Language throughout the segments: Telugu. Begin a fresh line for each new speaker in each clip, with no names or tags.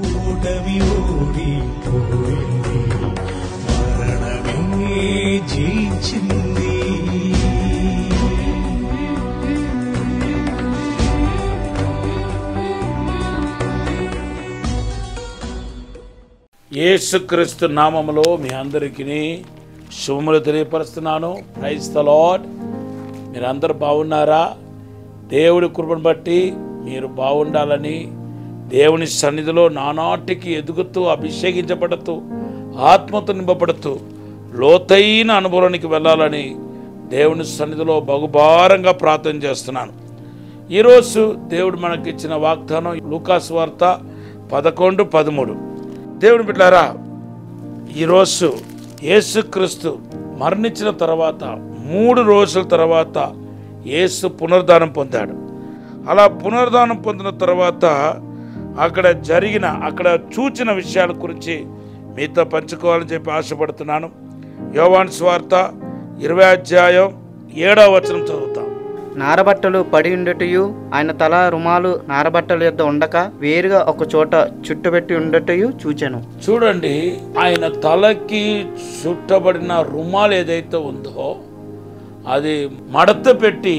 ఓటమి ఓడిపోయింది, మరణమే జయించింది.
యేసుక్రీస్తు నామములో మీ అందరికీ శుభములు తెలియపరుస్తున్నాను. Praise the Lord. మీరందరూ బాగున్నారా? దేవుడి కృపను బట్టి మీరు బాగుండాలని, దేవుని సన్నిధిలో నానాటికి ఎదుగుతూ, అభిషేకించబడుతూ, ఆత్మతో నింపబడుతూ లోతైన అనుభవానికి వెళ్ళాలని దేవుని సన్నిధిలో బహుభారంగా ప్రార్థన చేస్తున్నాను. ఈరోజు దేవుడు మనకిచ్చిన వాగ్దానం లూకాసు వార్త 11:13. దేవుని బిడ్డలారా, ఈరోజు యేసుక్రీస్తు మరణించిన తర్వాత 3 రోజుల తర్వాత యేసు పునరుద్ధానం పొందాడు. అలా పునరుద్ధానం పొందిన తర్వాత అక్కడ చూచిన విషయాల గురించి మీతో పంచుకోవాలని చెప్పి ఆశపడుతున్నాను. యోహాను సువార్త 20:7 చదువుతాం.
నారబట్టలు పడి ఉండటయు, ఆయన తల రుమాలు నారబట్టల యొద్ద ఉండక వేరుగా ఒక చోట చుట్టబెట్టి ఉండటయు చూచెను.
చూడండి, ఆయన తలకి చుట్టబడిన రుమాలు ఏదైతే ఉందో అది మడత పెట్టి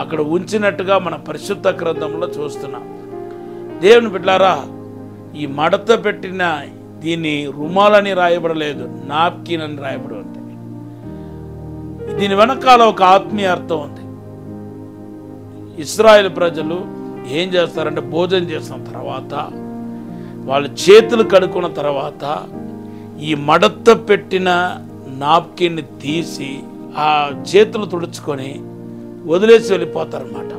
అక్కడ ఉంచినట్టుగా మన పరిశుద్ధ గ్రంథంలో చూస్తున్నాం. దేవుని బిడ్డలారా, ఈ మడత పెట్టిన దీన్ని రుమాలని రాయబడలేదు, నాప్కిన్ అని రాయబడి ఉంది. దీని వెనకాల ఒక ఆత్మీయ అర్థం ఉంది. ఇశ్రాయేల్ ప్రజలు ఏం చేస్తారంటే, భోజనం చేసిన తర్వాత వాళ్ళ చేతులు కడుక్కున్న తర్వాత ఈ మడత పెట్టిన నాప్కిన్ని తీసి ఆ చేతులు తుడుచుకొని వదిలేసి వెళ్ళిపోతారన్నమాట.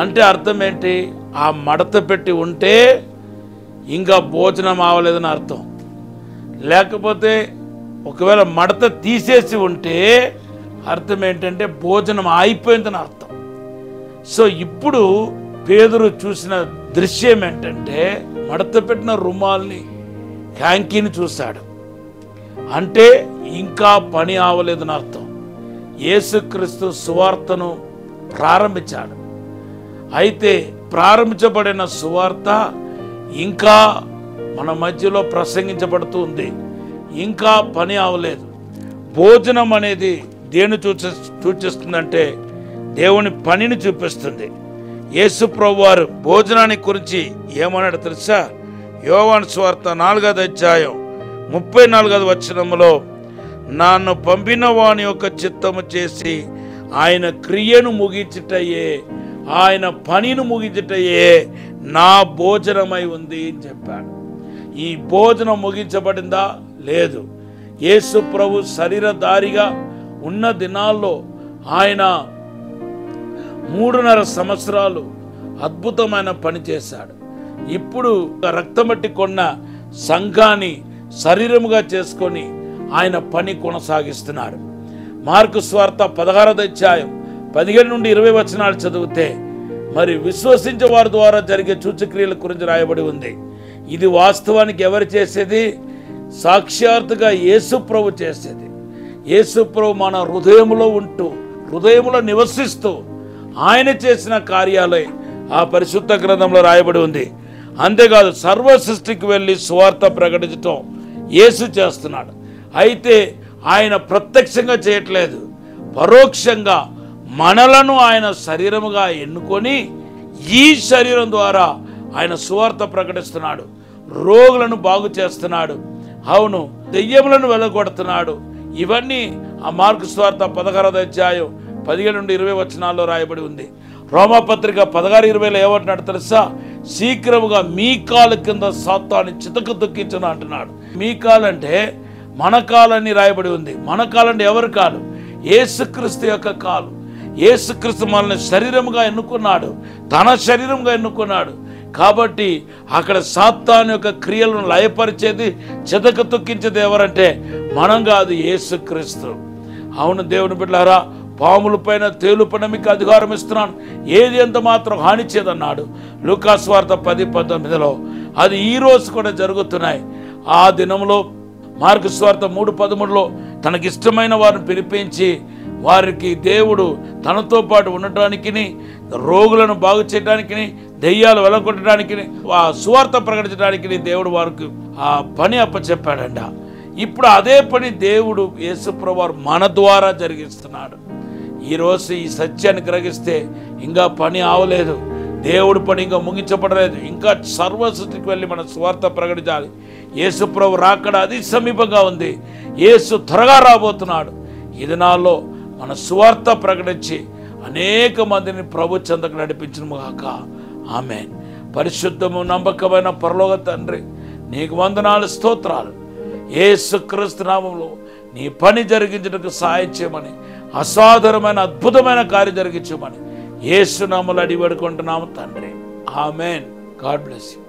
అంటే అర్థం ఏంటి? ఆ మడత పెట్టి ఉంటే ఇంకా భోజనం అవ్వలేదని అర్థం. లేకపోతే ఒకవేళ మడత తీసేసి ఉంటే అర్థం ఏంటంటే భోజనం అయిపోయిందని అర్థం. సో ఇప్పుడు పేతురు చూసిన దృశ్యం ఏంటంటే, మడత పెట్టిన రుమాల్ని, హ్యాంకీని చూశాడు. అంటే ఇంకా పని ఆవలేదని అర్థం. యేసుక్రీస్తు సువార్తను ప్రారంభించాడు. అయితే ప్రారంభించబడిన సువార్త ఇంకా మన మధ్యలో ప్రసంగించబడుతుంది. ఇంకా పని అవలేదు. భోజనం అనేది దేన్ని సూచిస్తుందంటే దేవుని పనిని చూపిస్తుంది. యేసు ప్రభువు వారు భోజనాన్ని గురించి ఏమన్నాడు తెలుసా? యోహాను సువార్త 4:34 నన్ను పంపిన వాని యొక్క చిత్తము చేసి ఆయన క్రియను ముగించుటయే, ఆయన పనిని ముగించుటయే నా భోజనమై ఉంది అని చెప్పాడు. ఈ భోజనం ముగించబడిందా? లేదు. యేసు ప్రభు శరీరధారిగా ఉన్న దినాల్లో ఆయన 3.5 సంవత్సరాలు అద్భుతమైన పని చేశాడు. ఇప్పుడు రక్తమట్టి కొన్న సంఘాన్ని శరీరముగా చేసుకొని ఆయన పని కొనసాగిస్తున్నాడు. మార్కు సువార్త 16:15-20 చదివితే మరి విశ్వసించే వారి ద్వారా జరిగే సూచక్రియల గురించి రాయబడి ఉంది. ఇది వాస్తవానికి ఎవరు చేసేది? సాక్షాత్తుగా యేసు ప్రభు చేసేది. యేసు ప్రభు మన హృదయంలో ఉంటూ, హృదయంలో నివసిస్తూ ఆయన చేసిన కార్యాలే ఆ పరిశుద్ధ గ్రంథంలో రాయబడి ఉంది. అంతేకాదు, సర్వ సృష్టికి వెళ్ళి సువార్త ప్రకటించటం యేసు చేస్తున్నాడు. అయితే ఆయన ప్రత్యక్షంగా చేయట్లేదు, పరోక్షంగా మనలను ఆయన శరీరముగా ఎన్నుకొని ఈ శరీరం ద్వారా ఆయన సువార్త ప్రకటిస్తున్నాడు. రోగులను బాగు చేస్తున్నాడు. అవును, దెయ్యములను వెళ్ళగొడుతున్నాడు. ఇవన్నీ ఆ మార్కు సువార్త 16:15-20 రాయబడి ఉంది. రోమాపత్రిక 16:20 ఏమంటున్నాడు తెలుసా? శీఘ్రముగా మీ కాలు కింద సాతాను చితకు తొక్కించను అంటున్నాడు. మీ కాలంటే మన కాలని రాయబడి ఉంది. మన కాలంటే ఎవరి కాలు? యేసుక్రీస్తు యొక్క కాలు. యేసుక్రీస్తు మనల్ని శరీరముగా ఎన్నుకున్నాడు, తన శరీరంగా ఎన్నుకున్నాడు. కాబట్టి అక్కడ సాతాను యొక్క క్రియలను లయపరిచేది, చితక తొక్కించేది ఎవరంటే మనం కాదు, యేసుక్రీస్తు. అవును దేవుని బిడ్డలారా, పాముల పైన తేలుపైన మీకు అధికారం ఇస్తున్నాను, ఏది ఎంత మాత్రం హాని చేయదన్నాడు లూకాసు వార్త 10:19. అది ఈరోజు కూడా జరుగుతున్నాయి. ఆ దినంలో మార్కు సువార్త 3:13 తనకిష్టమైన వారిని పిలిపించి వారికి దేవుడు తనతో పాటు ఉండటానికి, రోగులను బాగు చేయడానికి, దెయ్యాలు వెలగొట్టడానికి, ఆ సువార్త ప్రకటించడానికి దేవుడు వారికి ఆ పని అప్పచెప్పాడంట. ఇప్పుడు అదే పని దేవుడు యేసుప్రభువు వారు మన ద్వారా జరిగిస్తున్నాడు. ఈరోజు ఈ సత్యాన్ని గ్రహిస్తే ఇంకా పని ఆవలేదు, దేవుడి పని ఇంకా ముగించబడలేదు. ఇంకా సర్వసృష్టికి వెళ్ళి మన సువార్త ప్రకటించాలి. యేసుప్రభు రాకడ అతి సమీపంగా ఉంది. యేసు త్వరగా రాబోతున్నాడు. ఈ దినాల్లో మన సువార్త ప్రకటించి అనేక మందిని ప్రభు చెంతకు నడిపించును గాక. ఆమేన్. పరిశుద్ధము నమ్మకమైన పరలోక తండ్రి, నీకు వందనాలు, స్తోత్రాలు. యేసుక్రీస్తు నామములో నీ పని జరిగించడానికి సహాయం చేయమని, అసాధారణమైన అద్భుతమైన కార్యం జరిగించమని యేసు నామములో అడిగి వేడుకుంటున్నాము తండ్రి. ఆమేన్. God bless you.